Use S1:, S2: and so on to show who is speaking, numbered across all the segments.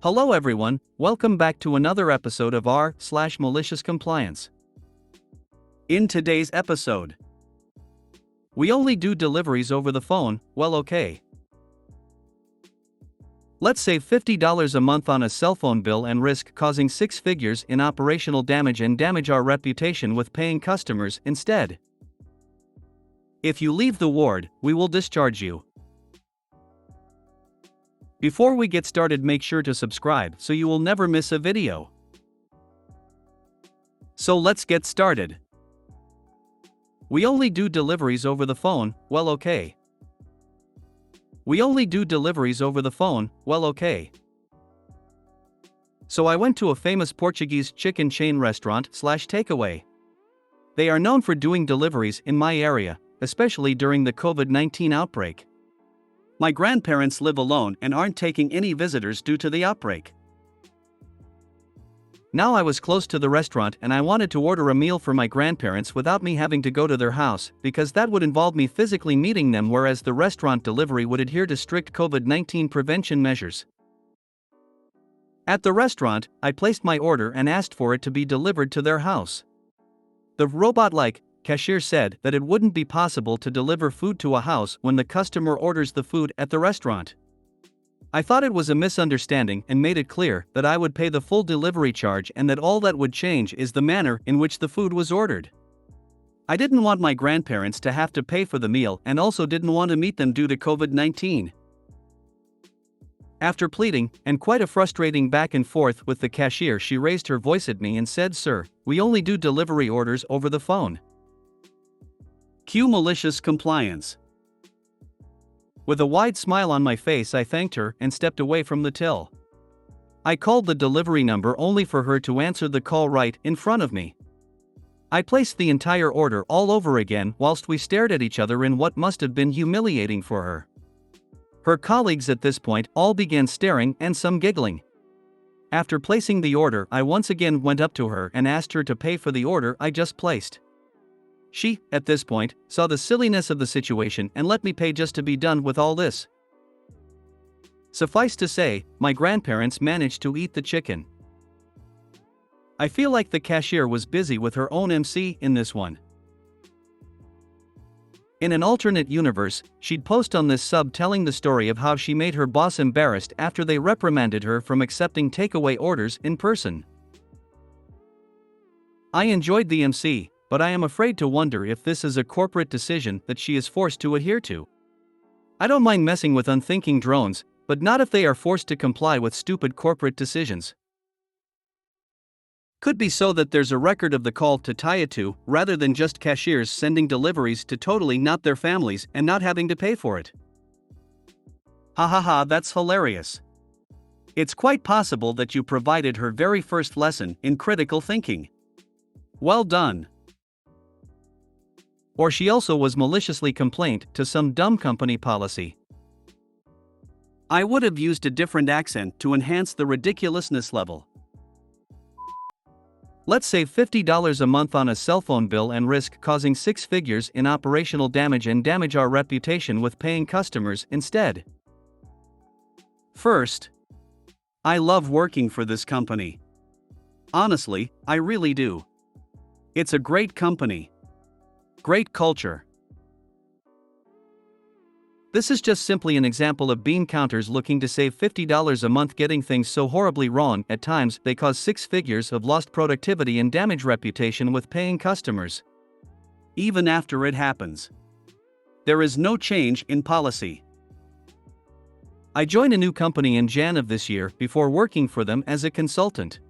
S1: Hello everyone, welcome back to another episode of r/MaliciousCompliance. In today's episode, we only do deliveries over the phone. Well, okay. Let's save $50 a month on a cell phone bill and risk causing six figures in operational damage and damage our reputation with paying customers instead. If you leave the ward, we will discharge you. Before we get started, make sure to subscribe so you will never miss a video. So let's get started. We only do deliveries over the phone. Well, okay. We only do deliveries over the phone. Well, okay. So I went to a famous Portuguese chicken chain restaurant/takeaway. They are known for doing deliveries in my area, especially during the COVID-19 outbreak. My grandparents live alone and aren't taking any visitors due to the outbreak. Now I was close to the restaurant and I wanted to order a meal for my grandparents without me having to go to their house, because that would involve me physically meeting them, whereas the restaurant delivery would adhere to strict COVID-19 prevention measures. At the restaurant, I placed my order and asked for it to be delivered to their house. The robot-like cashier said that it wouldn't be possible to deliver food to a house when the customer orders the food at the restaurant. I thought it was a misunderstanding and made it clear that I would pay the full delivery charge and that all that would change is the manner in which the food was ordered. I didn't want my grandparents to have to pay for the meal and also didn't want to meet them due to COVID-19. After pleading and quite a frustrating back and forth with the cashier, she raised her voice at me and said, "Sir, we only do delivery orders over the phone." Cue malicious compliance. With a wide smile on my face, I thanked her and stepped away from the till. I called the delivery number only for her to answer the call right in front of me. I placed the entire order all over again whilst we stared at each other in what must have been humiliating for her. Her colleagues at this point all began staring and some giggling. After placing the order, I once again went up to her and asked her to pay for the order I just placed. She, at this point, saw the silliness of the situation and let me pay just to be done with all this. Suffice to say, my grandparents managed to eat the chicken. I feel like the cashier was busy with her own MC in this one. In an alternate universe, she'd post on this sub telling the story of how she made her boss embarrassed after they reprimanded her from accepting takeaway orders in person. I enjoyed the MC, but I am afraid to wonder if this is a corporate decision that she is forced to adhere to. I don't mind messing with unthinking drones, but not if they are forced to comply with stupid corporate decisions. Could be so that there's a record of the call to tie it to, rather than just cashiers sending deliveries to totally not their families and not having to pay for it. Ha ha ha, that's hilarious. It's quite possible that you provided her very first lesson in critical thinking. Well done. Or she also was maliciously complained to some dumb company policy. I would have used a different accent to enhance the ridiculousness level. Let's save $50 a month on a cell phone bill and risk causing six figures in operational damage and damage our reputation with paying customers instead. First, I love working for this company. Honestly, I really do. It's a great company. Great culture. This is just simply an example of bean counters looking to save $50 a month, getting things so horribly wrong at times they cause six figures of lost productivity and damage reputation with paying customers. Even after it happens, there is no change in policy. I joined a new company in Jan of this year before working for them as a consultant.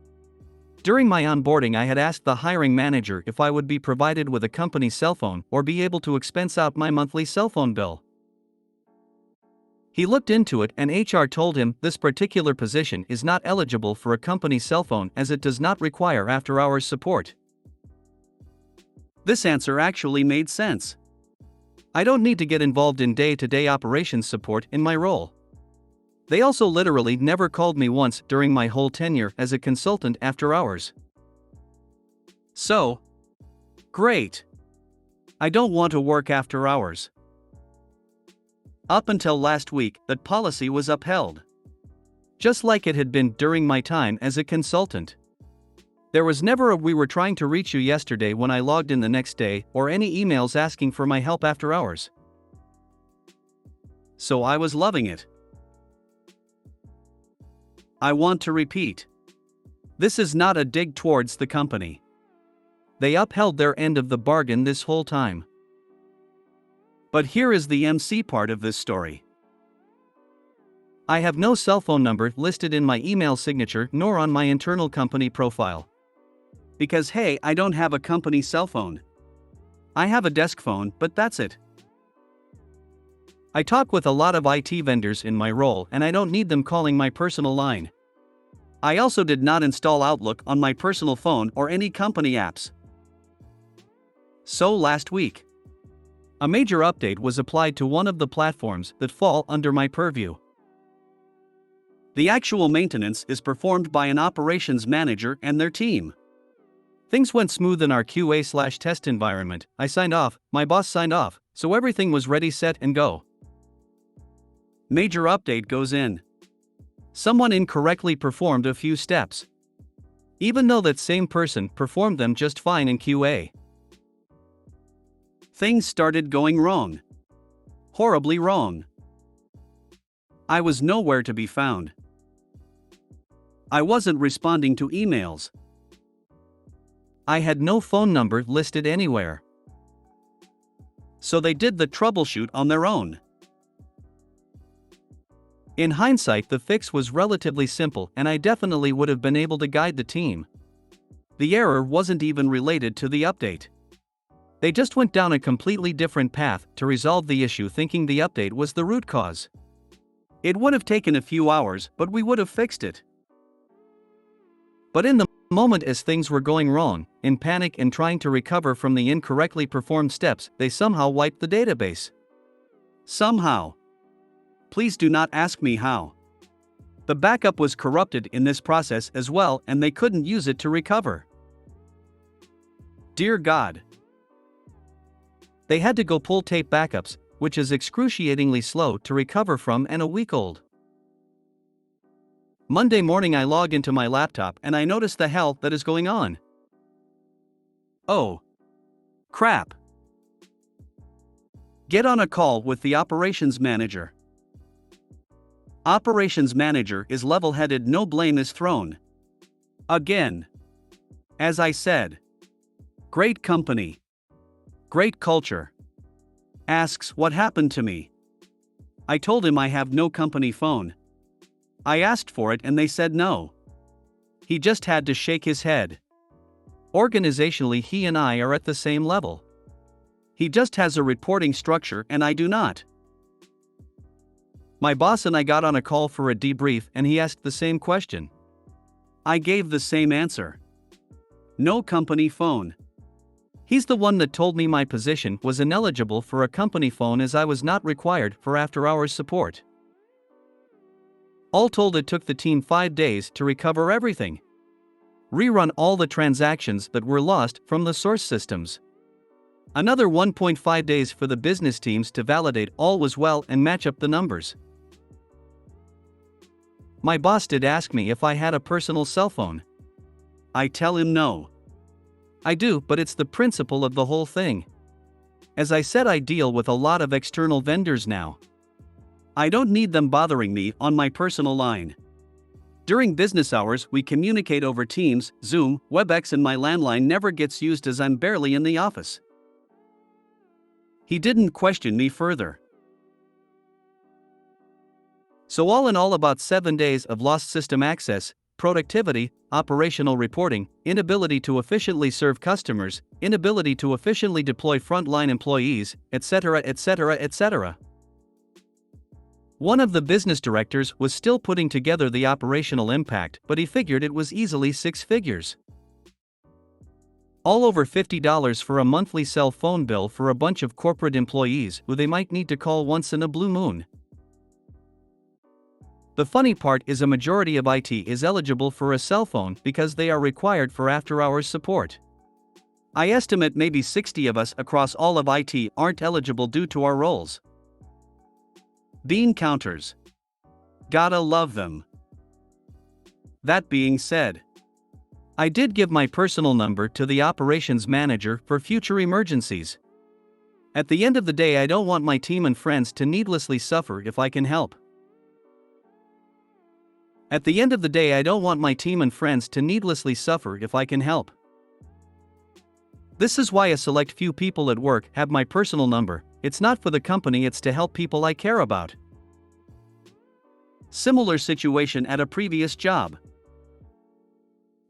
S1: During my onboarding, I had asked the hiring manager if I would be provided with a company cell phone or be able to expense out my monthly cell phone bill. He looked into it and HR told him this particular position is not eligible for a company cell phone as it does not require after-hours support. This answer actually made sense. I don't need to get involved in day-to-day operations support in my role. They also literally never called me once during my whole tenure as a consultant after hours. So, great. I don't want to work after hours. Up until last week, that policy was upheld. just like it had been during my time as a consultant. There was never a "we were trying to reach you yesterday" when I logged in the next day, or any emails asking for my help after hours. So I was loving it. I want to repeat. This is not a dig towards the company. They upheld their end of the bargain this whole time. But here is the MC part of this story. I have no cell phone number listed in my email signature nor on my internal company profile. Because hey, I don't have a company cell phone. I have a desk phone, but that's it. I talk with a lot of IT vendors in my role, and I don't need them calling my personal line. I also did not install Outlook on my personal phone or any company apps. So last week, a major update was applied to one of the platforms that fall under my purview. The actual maintenance is performed by an operations manager and their team. Things went smooth in our QA/test environment. I signed off, my boss signed off, so everything was ready, set, and go. Major update goes in. Someone incorrectly performed a few steps, even though that same person performed them just fine in QA. Things started going wrong. Horribly wrong. I was nowhere to be found. I wasn't responding to emails. I had no phone number listed anywhere. So they did the troubleshoot on their own. In hindsight, the fix was relatively simple, and I definitely would have been able to guide the team. The error wasn't even related to the update. They just went down a completely different path to resolve the issue, thinking the update was the root cause. It would have taken a few hours, but we would have fixed it. But in the moment as things were going wrong, in panic and trying to recover from the incorrectly performed steps, they somehow wiped the database. Somehow. Please do not ask me how. The backup was corrupted in this process as well, and they couldn't use it to recover. Dear God. They had to go pull tape backups, which is excruciatingly slow to recover from and a week old. Monday morning I log into my laptop and I notice the hell that is going on. Oh. Crap. Get on a call with the operations manager. Operations manager is level-headed, no blame is thrown. Again. As I said. Great company. Great culture. Asks what happened to me. I told him I have no company phone. I asked for it and they said no. He just had to shake his head. Organizationally, he and I are at the same level. He just has a reporting structure and I do not. My boss and I got on a call for a debrief and he asked the same question. I gave the same answer. No company phone. He's the one that told me my position was ineligible for a company phone as I was not required for after-hours support. All told, it took the team 5 days to recover everything. Rerun all the transactions that were lost from the source systems. Another 1.5 days for the business teams to validate all was well and match up the numbers. My boss did ask me if I had a personal cell phone. I tell him no. I do, but it's the principle of the whole thing. As I said, I deal with a lot of external vendors now. I don't need them bothering me on my personal line. During business hours, we communicate over Teams, Zoom, WebEx, and my landline never gets used as I'm barely in the office. He didn't question me further. So all in all, about 7 days of lost system access, productivity, operational reporting, inability to efficiently serve customers, inability to efficiently deploy frontline employees, etc., etc., etc. One of the business directors was still putting together the operational impact, but he figured it was easily 6 figures. All over $50 for a monthly cell phone bill for a bunch of corporate employees who they might need to call once in a blue moon. The funny part is a majority of IT is eligible for a cell phone because they are required for after-hours support. I estimate maybe 60 of us across all of IT aren't eligible due to our roles. Bean counters. Gotta love them. That being said, I did give my personal number to the operations manager for future emergencies. At the end of the day, I don't want my team and friends to needlessly suffer if I can help. At the end of the day, I don't want my team and friends to needlessly suffer if I can help. This is why a select few people at work have my personal number. It's not for the company, it's to help people I care about. Similar situation at a previous job.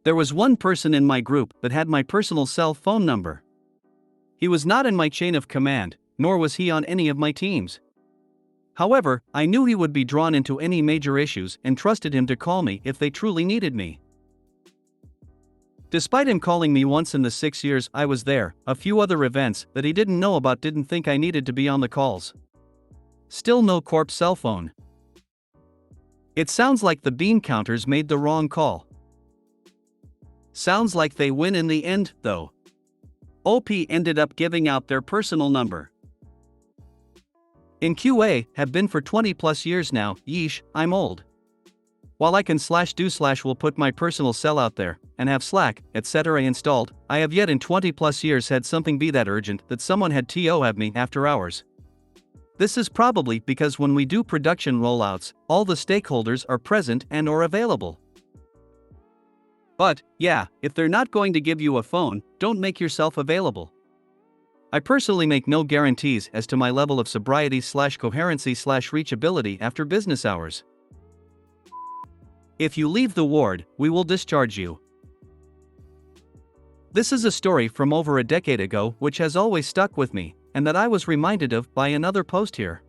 S1: There was one person in my group that had my personal cell phone number. He was not in my chain of command, nor was he on any of my teams. However, I knew he would be drawn into any major issues and trusted him to call me if they truly needed me. Despite him calling me once in the 6 years I was there, a few other events that he didn't know about didn't think I needed to be on the calls. Still no corp cell phone. It sounds like the bean counters made the wrong call. Sounds like they win in the end, though. OP ended up giving out their personal number. In QA, have been for 20 plus years now, yeesh, I'm old. While I can /do/will put my personal cell out there, and have Slack, etc. installed, I have yet in 20 plus years had something be that urgent that someone had to have me after hours. This is probably because when we do production rollouts, all the stakeholders are present and or available. But, yeah, if they're not going to give you a phone, don't make yourself available. I personally make no guarantees as to my level of sobriety/coherency/reachability after business hours. If you leave the ward, we will discharge you. This is a story from over a decade ago which has always stuck with me, and that I was reminded of by another post here.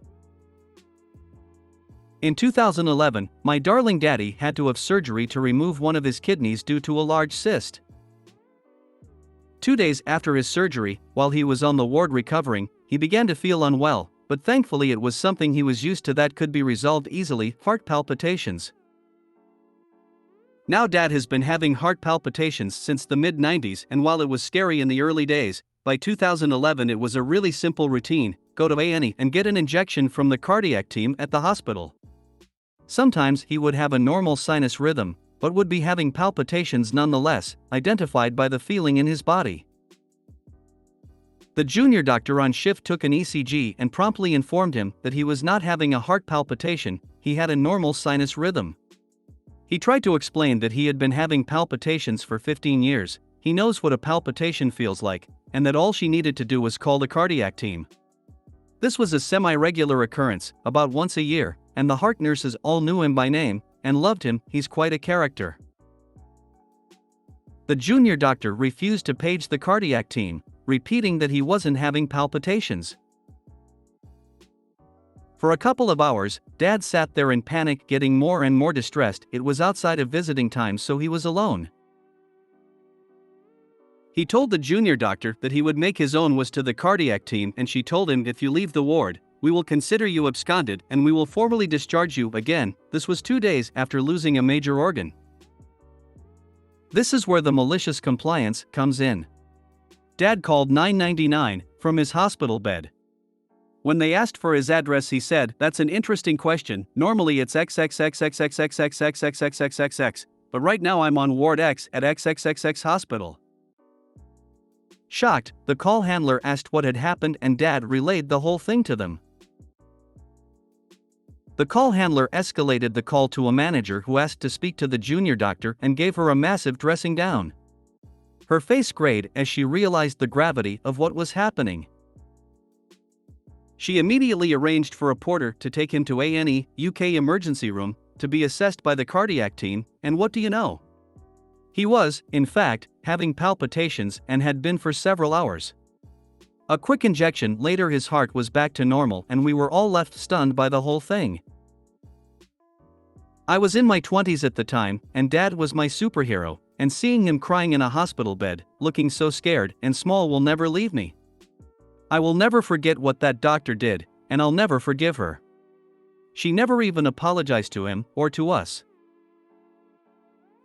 S1: In 2011, my darling daddy had to have surgery to remove one of his kidneys due to a large cyst. 2 days after his surgery, while he was on the ward recovering, he began to feel unwell, but thankfully it was something he was used to that could be resolved easily: heart palpitations. Now Dad has been having heart palpitations since the mid-90s, and while it was scary in the early days, by 2011 it was a really simple routine: go to A&E and get an injection from the cardiac team at the hospital. Sometimes he would have a normal sinus rhythm, but would be having palpitations nonetheless, identified by the feeling in his body. The junior doctor on shift took an ECG and promptly informed him that he was not having a heart palpitation, he had a normal sinus rhythm. He tried to explain that he had been having palpitations for 15 years, he knows what a palpitation feels like, and that all she needed to do was call the cardiac team. This was a semi-regular occurrence, about once a year, and the heart nurses all knew him by name and loved him. He's quite a character. The junior doctor refused to page the cardiac team, repeating that he wasn't having palpitations. For a couple of hours, Dad sat there in panic, getting more and more distressed. It was outside of visiting time, so he was alone. He told the junior doctor that he would make his own was to the cardiac team, and she told him, if you leave the ward, we will consider you absconded and we will formally discharge you again. This was 2 days after losing a major organ. This is where the malicious compliance comes in. Dad called 999 from his hospital bed. When they asked for his address, he said, "That's an interesting question. Normally it's XXXXXXXXXXXXXXX, but right now I'm on Ward X at XXXX hospital." Shocked, the call handler asked what had happened and Dad relayed the whole thing to them. The call handler escalated the call to a manager who asked to speak to the junior doctor and gave her a massive dressing down. Her face grayed as she realized the gravity of what was happening. She immediately arranged for a porter to take him to A&E, UK emergency room, to be assessed by the cardiac team, and what do you know? He was, in fact, having palpitations and had been for several hours. A quick injection later his heart was back to normal and we were all left stunned by the whole thing. I was in my 20s at the time, and Dad was my superhero, and seeing him crying in a hospital bed, looking so scared and small will never leave me. I will never forget what that doctor did, and I'll never forgive her. She never even apologized to him or to us.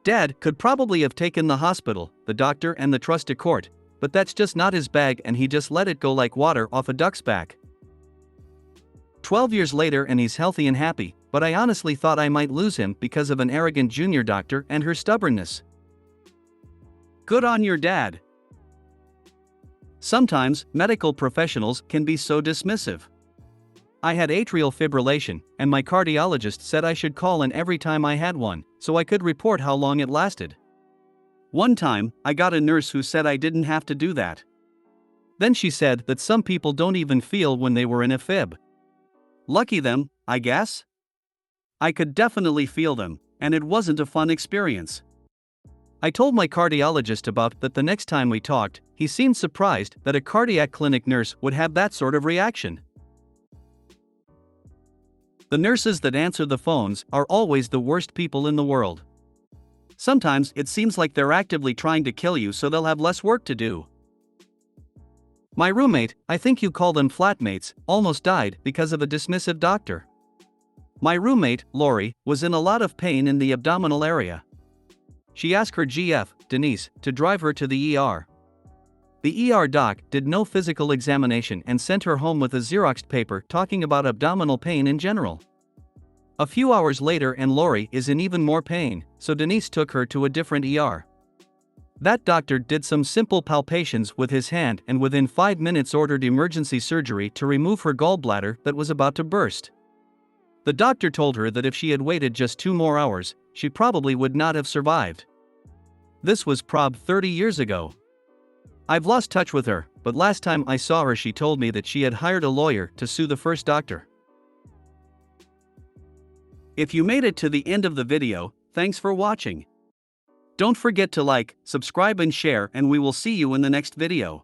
S1: Dad could probably have taken the hospital, the doctor and the trust to court, but that's just not his bag and he just let it go like water off a duck's back. 12 years later and he's healthy and happy, but I honestly thought I might lose him because of an arrogant junior doctor and her stubbornness. Good on your dad. Sometimes, medical professionals can be so dismissive. I had atrial fibrillation, and my cardiologist said I should call in every time I had one, so I could report how long it lasted. One time, I got a nurse who said I didn't have to do that. Then she said that some people don't even feel when they were in a fib. Lucky them, I guess? I could definitely feel them, and it wasn't a fun experience. I told my cardiologist about that the next time we talked. He seemed surprised that a cardiac clinic nurse would have that sort of reaction. The nurses that answer the phones are always the worst people in the world. Sometimes it seems like they're actively trying to kill you so they'll have less work to do. My roommate, I think you call them flatmates, almost died because of a dismissive doctor. My roommate, Lori, was in a lot of pain in the abdominal area. She asked her GF, Denise, to drive her to the ER. The ER doc did no physical examination and sent her home with a Xeroxed paper talking about abdominal pain in general. A few hours later and Lori is in even more pain, so Denise took her to a different ER. That doctor did some simple palpations with his hand and within 5 minutes ordered emergency surgery to remove her gallbladder that was about to burst. The doctor told her that if she had waited just 2 more hours, she probably would not have survived. This was prob 30 years ago. I've lost touch with her, but last time I saw her she told me that she had hired a lawyer to sue the first doctor. If you made it to the end of the video, thanks for watching. Don't forget to like, subscribe and share, and we will see you in the next video.